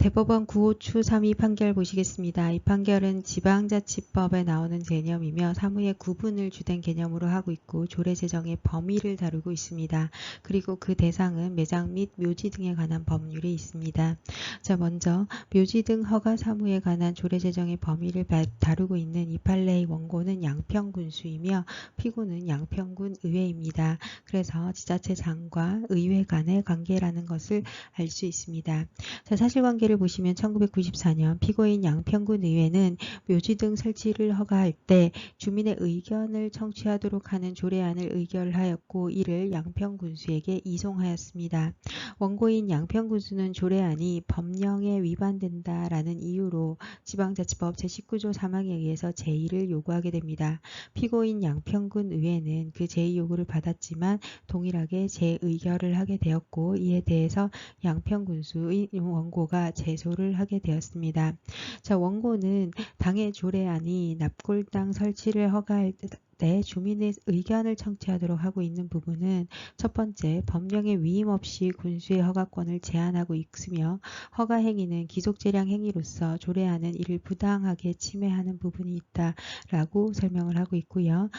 대법원 9호추 3위 판결 보시겠습니다. 이 판결은 지방자치법에 나오는 개념이며 사무의 구분을 주된 개념으로 하고 있고 조례제정의 범위를 다루고 있습니다. 그리고 그 대상은 매장 및 묘지 등에 관한 법률이 있습니다. 자, 먼저 묘지 등 허가 사무에 관한 조례제정의 범위를 다루고 있는 이 판례의 원고는 양평군수이며 피고는 양평군 의회입니다. 그래서 지자체장과 의회 간의 관계라는 것을 알 수 있습니다. 자, 사실관계를 보시면 1994년 피고인 양평군 의회는 묘지 등 설치를 허가할 때 주민의 의견을 청취하도록 하는 조례안을 의결하였고 이를 양평군수에게 이송하였습니다. 원고인 양평군수는 조례안이 법령에 위반된다라는 이유로 지방자치법 제19조 3항에 의해서 제의를 요구하게 됩니다. 피고인 양평군 의회는 그 제의 요구를 받았지만 동일하게 재의결을 하게 되었고 이에 대해서 양평군수의 원고가 제소를 하게 되었습니다. 자, 원고는 당의 조례안이 납골당 설치를 허가할 때 주민의 의견을 청취하도록 하고 있는 부분은 첫 번째, 법령에 위임 없이 군수의 허가권을 제한하고 있으며 허가 행위는 기속재량 행위로서 조례안은 이를 부당하게 침해하는 부분이 있다라고 설명을 하고 있고요.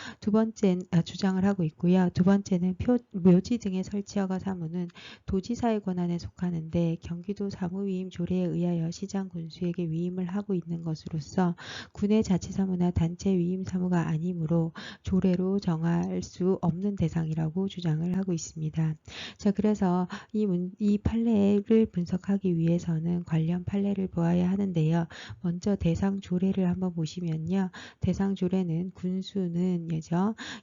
주장을 하고 있고요. 두 번째는 묘지 등의 설치 허가 사무는 도지사의 권한에 속하는데 경기도 사무위임 조례에 의하여 시장 군수에게 위임을 하고 있는 것으로서 군의 자치사무나 단체 위임 사무가 아니므로 조례로 정할 수 없는 대상이라고 주장을 하고 있습니다. 자, 그래서 이 판례를 분석하기 위해서는 관련 판례를 보아야 하는데요. 먼저 대상 조례를 한번 보시면요. 대상 조례는 군수는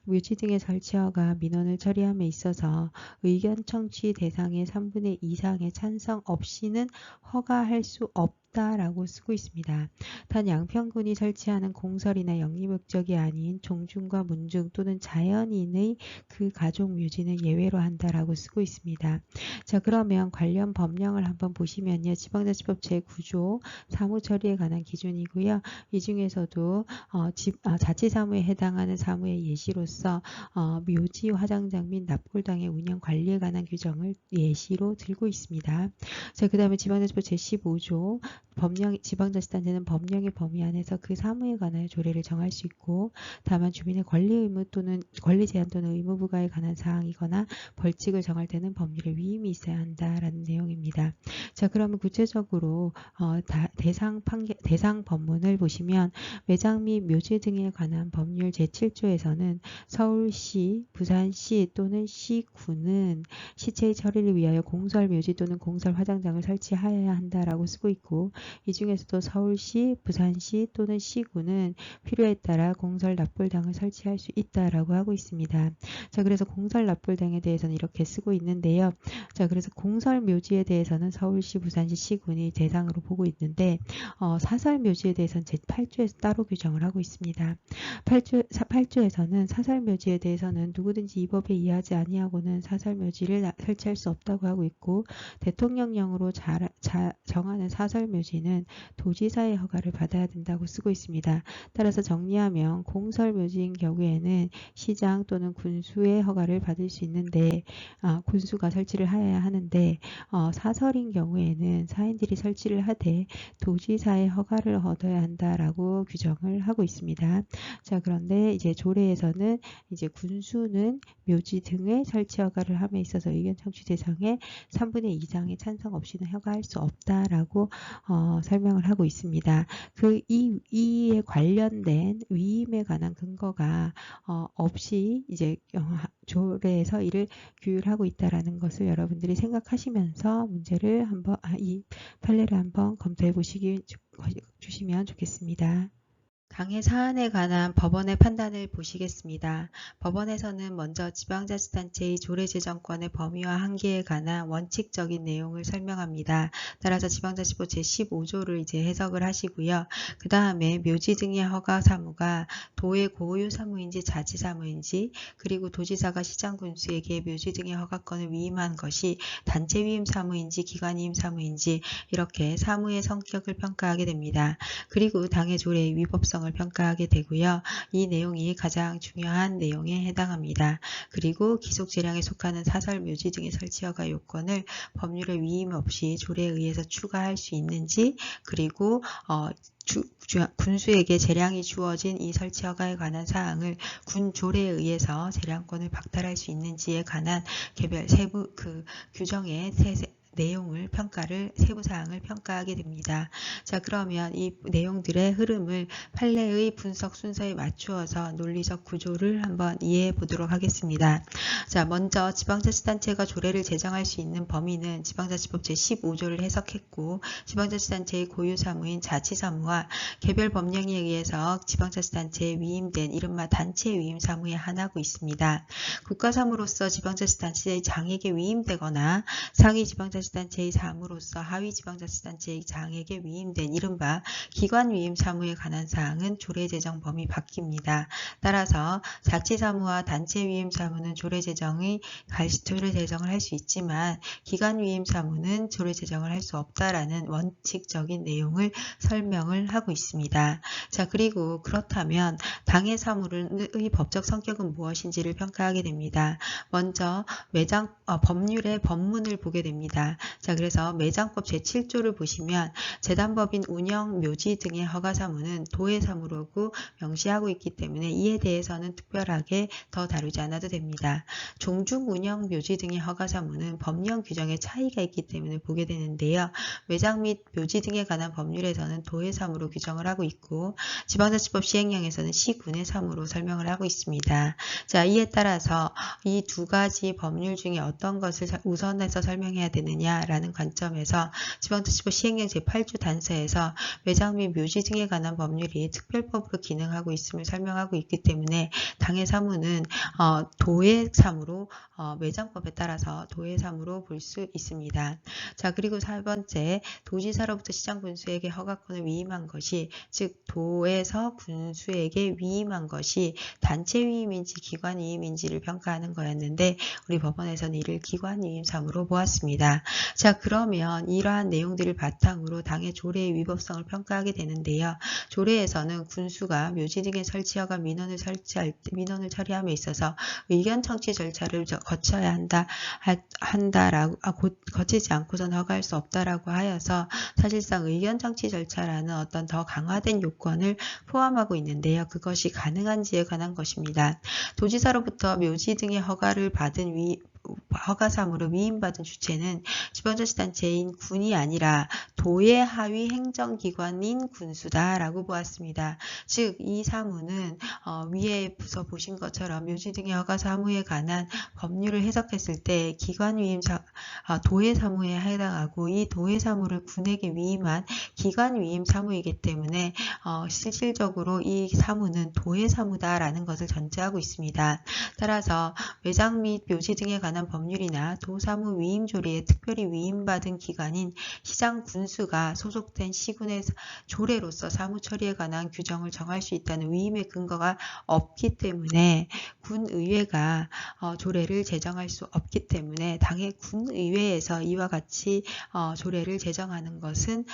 묘지 등의 설치허가 민원을 처리함에 있어서 의견 청취 대상의 3분의 2 이상의 찬성 없이는 허가할 수 없다라고 쓰고 있습니다. 단 양평군이 설치하는 공설이나 영리목적이 아닌 종중과 문중 또는 자연인의 그 가족 묘지는 예외로 한다라고 쓰고 있습니다. 자, 그러면 관련 법령을 한번 보시면요. 지방자치법 제9조 사무처리에 관한 기준이고요. 이 중에서도 자치사무에 해당하는 사무의 예시로서 묘지, 화장장 및 납골당의 운영 관리에 관한 규정을 예시로 들고 있습니다. 자, 그 다음에 지방자치법 제15조 지방자치단체는 법령의 범위 안에서 그 사무에 관하여 조례를 정할 수 있고 다만 주민의 권리 의무 또는 권리 제한 또는 의무 부과에 관한 사항이거나 벌칙을 정할 때는 법률의 위임이 있어야 한다라는 내용입니다. 자, 그러면 구체적으로 대상 법문을 보시면 매장 및 묘지 등에 관한 법률 제7조에서는 서울시, 부산시 또는 시군은 시체의 처리를 위하여 공설 묘지 또는 공설 화장장을 설치하여야 한다라고 쓰고 있고 이 중에서도 서울시, 부산시 또는 시군은 필요에 따라 공설 납골당을 설치할 수 있다라고 하고 있습니다. 자, 그래서 공설 납골당에 대해서는 이렇게 쓰고 있는데요. 자, 그래서 공설 묘지에 대해서는 서울시, 부산시, 시군이 대상으로 보고 있는데 사설 묘지에 대해서는 제8조에서 따로 규정을 하고 있습니다. 8조에서는 사설 묘지에 대해서는 누구든지 이 법에 이하지 아니하고는 사설 묘지를 설치할 수 없다고 하고 있고 대통령령으로 정하는 사설 묘지는 도지사의 허가를 받아야 된다고 쓰고 있습니다. 따라서 정리하면 공설 묘지인 경우에는 시장 또는 군수의 허가를 받을 수 있는데 군수가 설치를 하여야 하는데 사설인 경우에는 사인들이 설치를 하되 도지사의 허가를 얻어야 한다라고 규정을 하고 있습니다. 자, 그런데 이제 조례에서는 이제 군수는 묘지 등의 설치 허가를 함에 있어서 의견 청취 대상의 3분의 2 이상의 찬성 없이는 허가할 수 없다라고 설명을 하고 있습니다. 이에 관련된 위임에 관한 근거가 없이 이제 조례에서 이를 규율하고 있다라는 것을 여러분들이 생각하시면서 문제를 한번 이 판례를 한번 검토해 주시면 좋겠습니다. 강의 사안에 관한 법원의 판단을 보시겠습니다. 법원에서는 먼저 지방자치단체의 조례제정권의 범위와 한계에 관한 원칙적인 내용을 설명합니다. 따라서 지방자치법 제15조를 이제 해석을 하시고요. 그 다음에 묘지 등의 허가 사무가 도의 고유 사무인지 자치사무인지 그리고 도지사가 시장군수에게 묘지 등의 허가권을 위임한 것이 단체 위임 사무인지 기관 위임 사무인지 이렇게 사무의 성격을 평가하게 됩니다. 그리고 당의 조례의 위법성 위법성을 평가하게 되고요. 이 내용이 가장 중요한 내용에 해당합니다. 그리고 기속재량에 속하는 사설, 묘지 등의 설치 허가 요건을 법률에 위임 없이 조례에 의해서 추가할 수 있는지, 그리고 군수에게 재량이 주어진 이 설치 허가에 관한 사항을 군 조례에 의해서 재량권을 박탈할 수 있는지에 관한 개별 세부 규정의 내용을 세부 사항을 평가하게 됩니다. 자, 그러면 이 내용들의 흐름을 판례의 분석 순서에 맞추어서 논리적 구조를 한번 이해해 보도록 하겠습니다. 자, 먼저 지방자치단체가 조례를 제정할 수 있는 범위는 지방자치법 제15조를 해석했고, 지방자치단체의 고유 사무인 자치사무와 개별 법령에 의해서 지방자치단체에 위임된 이른바 단체 위임 사무에 한하고 있습니다. 국가사무로서 지방자치단체의 장에게 위임되거나 상위 지방자치단체의 사무로서 하위 지방자치단체의 장에게 위임된 이른바 기관위임 사무에 관한 사항은 조례 제정 범위 바뀝니다. 따라서 자치사무와 단체위임 사무는 조례 제정을 할 수 있지만 기관위임 사무는 조례 제정을 할 수 없다라는 원칙적인 내용을 설명을 하고 있습니다. 자, 그리고 그렇다면 당해 사무의 법적 성격은 무엇인지를 평가하게 됩니다. 먼저 법률의 법문을 보게 됩니다. 자, 그래서 매장법 제7조를 보시면 재단법인 운영, 묘지 등의 허가사무는 도해사무라고 명시하고 있기 때문에 이에 대해서는 특별하게 더 다루지 않아도 됩니다. 종중, 운영, 묘지 등의 허가사무는 법령 규정에 차이가 있기 때문에 보게 되는데요. 매장 및 묘지 등에 관한 법률에서는 도해사무로 규정을 하고 있고, 지방자치법 시행령에서는 시군의 사무로 설명을 하고 있습니다. 자, 이에 따라서 이 두 가지 법률 중에 어떤 것을 우선해서 설명해야 되느냐라는 관점에서 지방자치법 시행령 제8조 단서에서 매장 및 묘지 등에 관한 법률이 특별법으로 기능하고 있음을 설명하고 있기 때문에 당해 사무는 도해사무로 매장법에 따라서 도해사무로 볼 수 있습니다. 자, 그리고 4번째, 도지사로부터 시장 군수에게 허가권을 위임한 것이, 즉 도에서 군수에게 위임한 것이 단체 위임인지 기관 위임인지를 평가하는 거였는데 우리 법원에서는 이를 기관 위임 사무로 보았습니다. 자, 그러면 이러한 내용들을 바탕으로 당해 조례의 위법성을 평가하게 되는데요. 조례에서는 군수가 묘지 등의 설치 허가 민원을 처리함에 있어서 의견 청취 절차를 거쳐야 거치지 않고선 허가할 수 없다라고 하여서 사실상 의견 청취 절차라는 어떤 더 강화된 요건을 포함하고 있는데요. 그것이 가능한지에 관한 것입니다. 도지사로부터 묘지 등의 허가를 받은 허가사무로 위임받은 주체는 지방자치단체인 군이 아니라 도의 하위 행정기관인 군수다라고 보았습니다. 즉, 이 사무는 위에서 보신 것처럼 묘지 등의 허가사무에 관한 법률을 해석했을 때 기관위임 도의 사무에 해당하고, 이 도의 사무를 군에게 위임한 기관위임 사무이기 때문에 실질적으로 이 사무는 도의 사무다라는 것을 전제하고 있습니다. 따라서 매장 및 묘지 등에 관한 법률이나 도사무 위임 조례에 특별히 위임받은 기관인 시장 군수가 소속된 시군의 조례로서 사무 처리에 관한 규정을 정할 수 있다는 위임의 근거가 없기 때문에 군의회가 조례를 제정할 수 없기 때문에 당해 군의회에서 이와 같이 조례를 제정하는 것은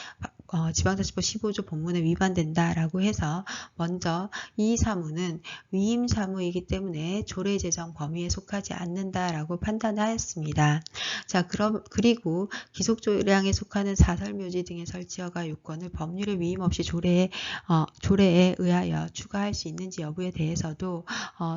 지방자치법 15조 본문에 위반된다라고 해서 먼저 이 사무는 위임 사무이기 때문에 조례 제정 범위에 속하지 않는다라고 판단하였습니다. 자, 그리고 기속조량에 속하는 사설묘지 등의 설치허가 요건을 법률에 위임 없이 조례에 의하여 추가할 수 있는지 여부에 대해서도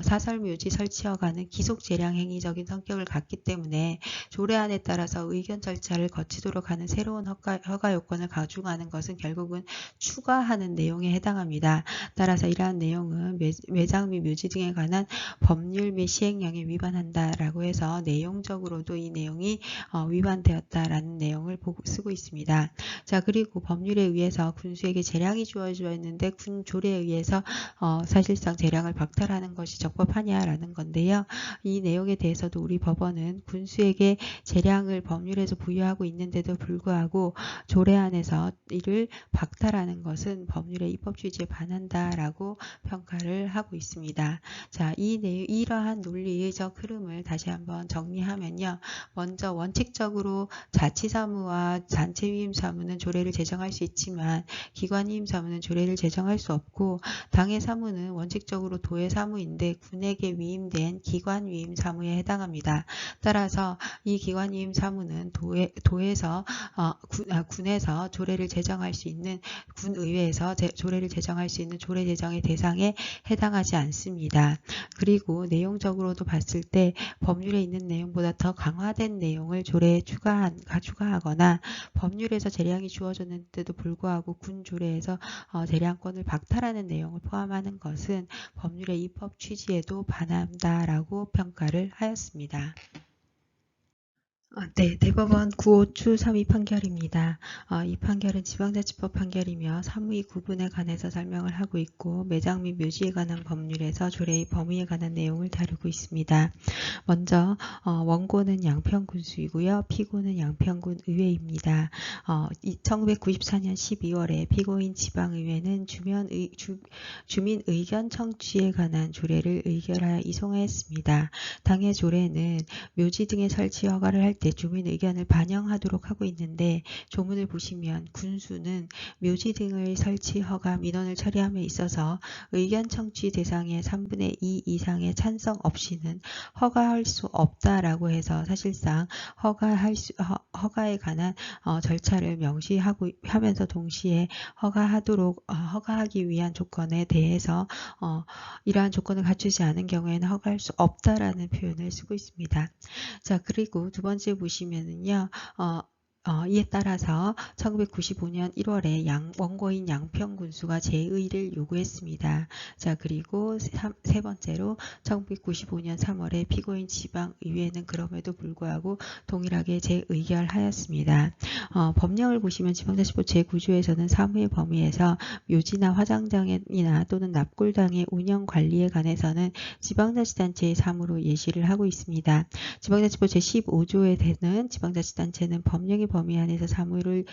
사설묘지 설치허가는 기속재량 행위적인 성격을 갖기 때문에 조례안에 따라서 의견 절차를 거치도록 하는 새로운 허가 요건을 가중하는 것은 결국은 추가하는 내용에 해당합니다. 따라서 이러한 내용은 매장 및 묘지 등에 관한 법률 및 시행령에 위반한다라고 해서 내용적으로도 이 내용이 위반되었다라는 내용을 쓰고 있습니다. 자, 그리고 법률에 의해서 군수에게 재량이 주어져 있는데 군 조례에 의해서 사실상 재량을 박탈하는 것이 적법하냐라는 건데요. 이 내용에 대해서도 우리 법원은 군수에게 재량을 법률에서 부여하고 있는데도 불구하고 조례안에서 이를 박탈하는 것은 법률의 입법 취지에 반한다라고 평가를 하고 있습니다. 자, 이러한 논리적 흐름을 다시 한번 정리하면요. 먼저 원칙적으로 자치사무와 단체위임사무는 조례를 제정할 수 있지만 기관위임사무는 조례를 제정할 수 없고, 당의 사무는 원칙적으로 도의 사무인데 군에게 위임된 기관위임사무에 해당합니다. 따라서 이 기관위임사무는 도에서 군에서 조례를 제정할 수 있는, 군의회에서 조례를 제정할 수 있는 조례 제정의 대상에 해당하지 않습니다. 그리고 내용적으로도 봤을 때 법률에 있는 내용보다 더 강화된 내용을 조례에 추가하거나 법률에서 재량이 주어졌는데도 불구하고 군 조례에서 재량권을 박탈하는 내용을 포함하는 것은 법률의 입법 취지에도 반한다라고 평가를 하였습니다. 네, 대법원 957 3위 판결입니다. 이 판결은 지방자치법 판결이며 사무의 구분에 관해서 설명을 하고 있고, 매장 및 묘지에 관한 법률에서 조례의 범위에 관한 내용을 다루고 있습니다. 먼저 원고는 양평군수이고요. 피고는 양평군 의회입니다. 1994년 12월에 피고인 지방의회는 주민 의견 청취에 관한 조례를 의결하여 이송하였습니다. 당의 조례는 묘지 등의 설치 허가를 할 때 주민 의견을 반영하도록 하고 있는데, 조문을 보시면 군수는 묘지 등의 설치 허가 민원을 처리함에 있어서 의견 청취 대상의 3분의 2 이상의 찬성 없이는 허가할 수 없다라고 해서 사실상 허가에 관한 절차를 명시하고 하면서 동시에 허가하기 위한 조건에 대해서 이러한 조건을 갖추지 않은 경우에는 허가할 수 없다라는 표현을 쓰고 있습니다. 자, 그리고 두 번째 보시면은요, 이에 따라서 1995년 1월에 원고인 양평군수가 재의를 요구했습니다. 자, 그리고 세 번째로 1995년 3월에 피고인 지방의회는 그럼에도 불구하고 동일하게 재의결하였습니다. 법령을 보시면 지방자치법 제9조에서는 사무의 범위에서 묘지나 화장장이나 또는 납골당의 운영관리에 관해서는 지방자치단체의 사무로 예시를 하고 있습니다. 지방자치법 제15조에 되는 지방자치단체는 법령의 범위 안에서 사무에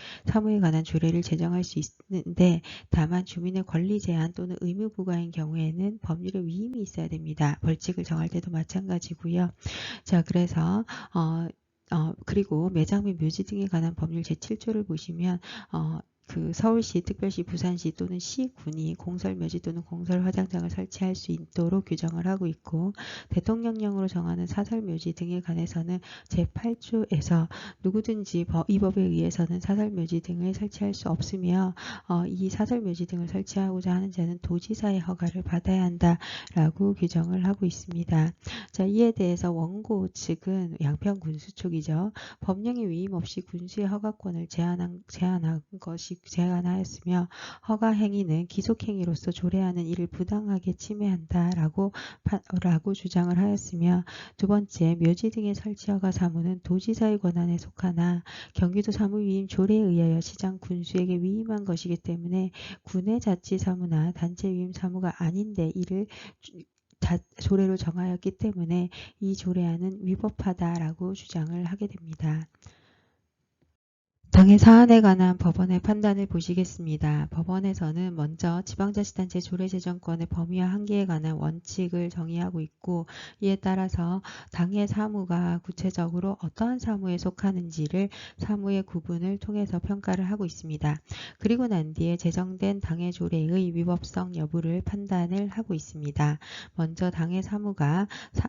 관한 조례를 제정할 수 있는데, 다만 주민의 권리 제한 또는 의무 부과인 경우에는 법률의 위임이 있어야 됩니다. 벌칙을 정할 때도 마찬가지고요. 자, 그래서 그리고 매장 및 묘지 등에 관한 법률 제7조를 보시면 서울시, 특별시, 부산시 또는 시군이 공설묘지 또는 공설화장장을 설치할 수 있도록 규정을 하고 있고, 대통령령으로 정하는 사설묘지 등에 관해서는 제8조에서 누구든지 이 법에 의해서는 사설묘지 등을 설치할 수 없으며 이 사설묘지 등을 설치하고자 하는 자는 도지사의 허가를 받아야 한다라고 규정을 하고 있습니다. 자, 이에 대해서 원고 측은 양평군수 쪽이죠. 법령의 위임 없이 군수의 허가권을 제한하였으며 허가 행위는 기속 행위로서 조례하는 이를 부당하게 침해한다라고 주장을 하였으며, 두 번째, 묘지 등의 설치 허가 사무는 도지사의 권한에 속하나 경기도 사무위임 조례에 의하여 시장 군수에게 위임한 것이기 때문에 군의 자치 사무나 단체 위임 사무가 아닌데 이를 조례로 정하였기 때문에 이 조례안은 위법하다라고 주장을 하게 됩니다. 당의 사안에 관한 법원의 판단을 보시겠습니다. 법원에서는 먼저 지방자치단체 조례제정권의 범위와 한계에 관한 원칙을 정의하고 있고, 이에 따라서 당의 사무가 구체적으로 어떠한 사무에 속하는지를 사무의 구분을 통해서 평가를 하고 있습니다. 그리고 난 뒤에 제정된 당의 조례의 위법성 여부를 판단을 하고 있습니다. 먼저 당의 사무가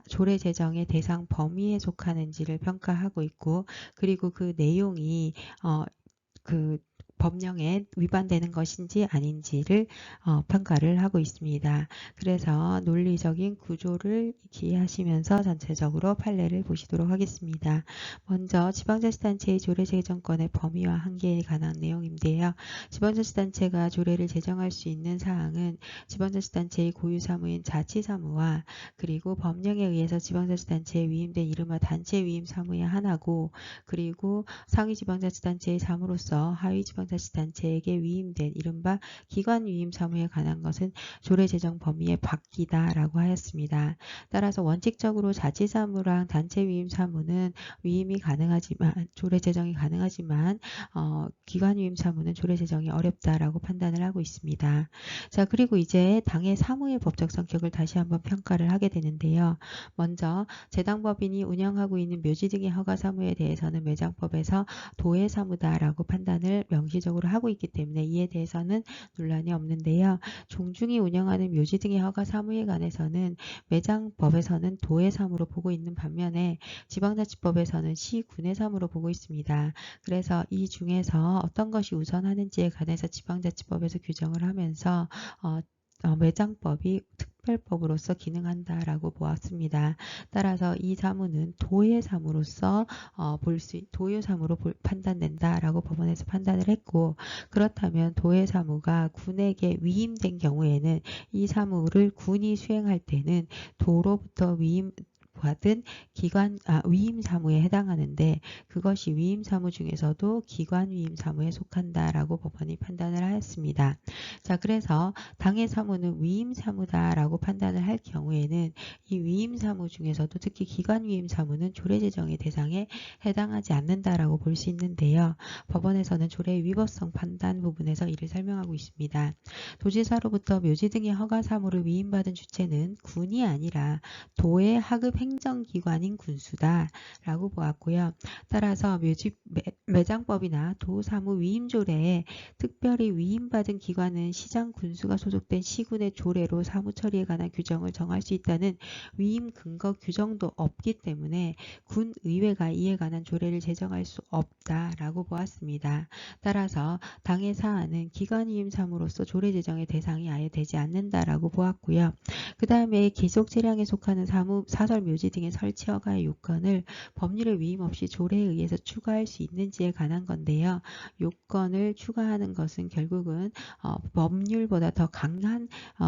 조례 제정의 대상 범위에 속하는지를 평가하고 있고, 그리고 그 내용이 법령에 위반되는 것인지 아닌지를 평가를 하고 있습니다. 그래서 논리적인 구조를 기하시면서 전체적으로 판례를 보시도록 하겠습니다. 먼저 지방자치단체의 조례 제정권의 범위와 한계에 관한 내용인데요. 지방자치단체가 조례를 제정할 수 있는 사항은 지방자치단체의 고유사무인 자치사무와 그리고 법령에 의해서 지방자치단체에 위임된 이른바 단체 위임 사무의 하나고, 그리고 상위지방자치단체의 사무로서 하위지방자치단체의 지방자치단체에게 위임된 이른바 기관위임 사무에 관한 것은 조례제정 범위의 밖이다라고 하였습니다. 따라서 원칙적으로 자치사무랑 단체위임 사무는 위임이 가능하지만 조례제정이 가능하지만 기관위임 사무는 조례제정이 어렵다라고 판단을 하고 있습니다. 자, 그리고 이제 당의 사무의 법적 성격을 다시 한번 평가를 하게 되는데요. 먼저 재당법인이 운영하고 있는 묘지 등의 허가 사무에 대해서는 매장법에서 도의 사무다라고 판단을 명시적으로 하고 있기 때문에 이에 대해서는 논란이 없는데요. 종중이 운영하는 묘지 등의 허가 사무에 관해서는 매장법에서는 도의 사무로 보고 있는 반면에 지방자치법에서는 시, 군의 사무로 보고 있습니다. 그래서 이 중에서 어떤 것이 우선하는지에 관해서 지방자치법에서 규정을 하면서 매장법이 특별법으로서 기능한다라고 보았습니다. 따라서 이 사무는 도의 사무로서 도의 사무로 판단된다라고 법원에서 판단을 했고, 그렇다면 도의 사무가 군에게 위임된 경우에는 이 사무를 군이 수행할 때는 도로부터 받은 위임 사무에 해당하는데 그것이 위임 사무 중에서도 기관 위임 사무에 속한다라고 법원이 판단을 하였습니다. 자, 그래서 당의 사무는 위임 사무다라고 판단을 할 경우에는 이 위임 사무 중에서도 특히 기관 위임 사무는 조례 제정의 대상에 해당하지 않는다라고 볼 수 있는데요. 법원에서는 조례의 위법성 판단 부분에서 이를 설명하고 있습니다. 도지사로부터 묘지 등의 허가 사무를 위임받은 주체는 군이 아니라 도의 하급 행정기관인 군수다라고 보았고요. 따라서 매장법이나 도사무 위임조례에 특별히 위임받은 기관은 시장 군수가 소속된 시군의 조례로 사무처리에 관한 규정을 정할 수 있다는 위임 근거 규정도 없기 때문에 군의회가 이에 관한 조례를 제정할 수 없다라고 보았습니다. 따라서 당의 사안은 기관위임 사무로서 조례 제정의 대상이 아예 되지 않는다라고 보았고요. 그 다음에 기속재량에 속하는 사설 묘지 등의 설치 허가의 요건을 법률에 위임 없이 조례에 의해서 추가할 수 있는지에 관한 건데요. 요건을 추가하는 것은 결국은 법률보다 더 강한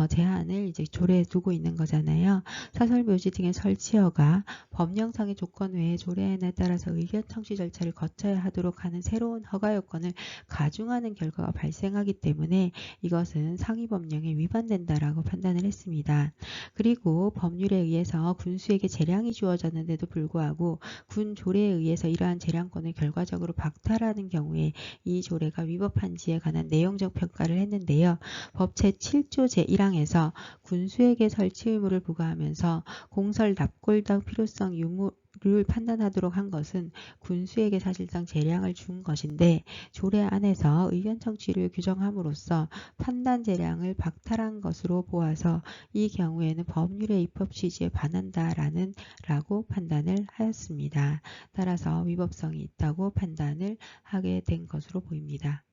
제한을 이제 조례에 두고 있는 거잖아요. 사설 묘지 등의 설치 허가, 법령상의 조건 외에 조례안에 따라서 의견 청취 절차를 거쳐야 하도록 하는 새로운 허가 요건을 가중하는 결과가 발생하기 때문에 이것은 상위 법령에 위반된다라고 판단을 했습니다. 그리고 법률에 의해서 군수에게 재량이 주어졌는데도 불구하고 군 조례에 의해서 이러한 재량권을 결과적으로 박탈하는 경우에 이 조례가 위법한지에 관한 내용적 평가를 했는데요. 법 제7조 제1항에서 군수에게 설치 의무를 부과하면서 공설 납골당 필요성 유무를 판단하도록 한 것은 군수에게 사실상 재량을 준 것인데 조례 안에서 의견 청취를 규정함으로써 판단 재량을 박탈한 것으로 보아서 이 경우에는 법률의 입법 취지에 반한다라고 판단을 하였습니다. 따라서 위법성이 있다고 판단을 하게 된 것으로 보입니다.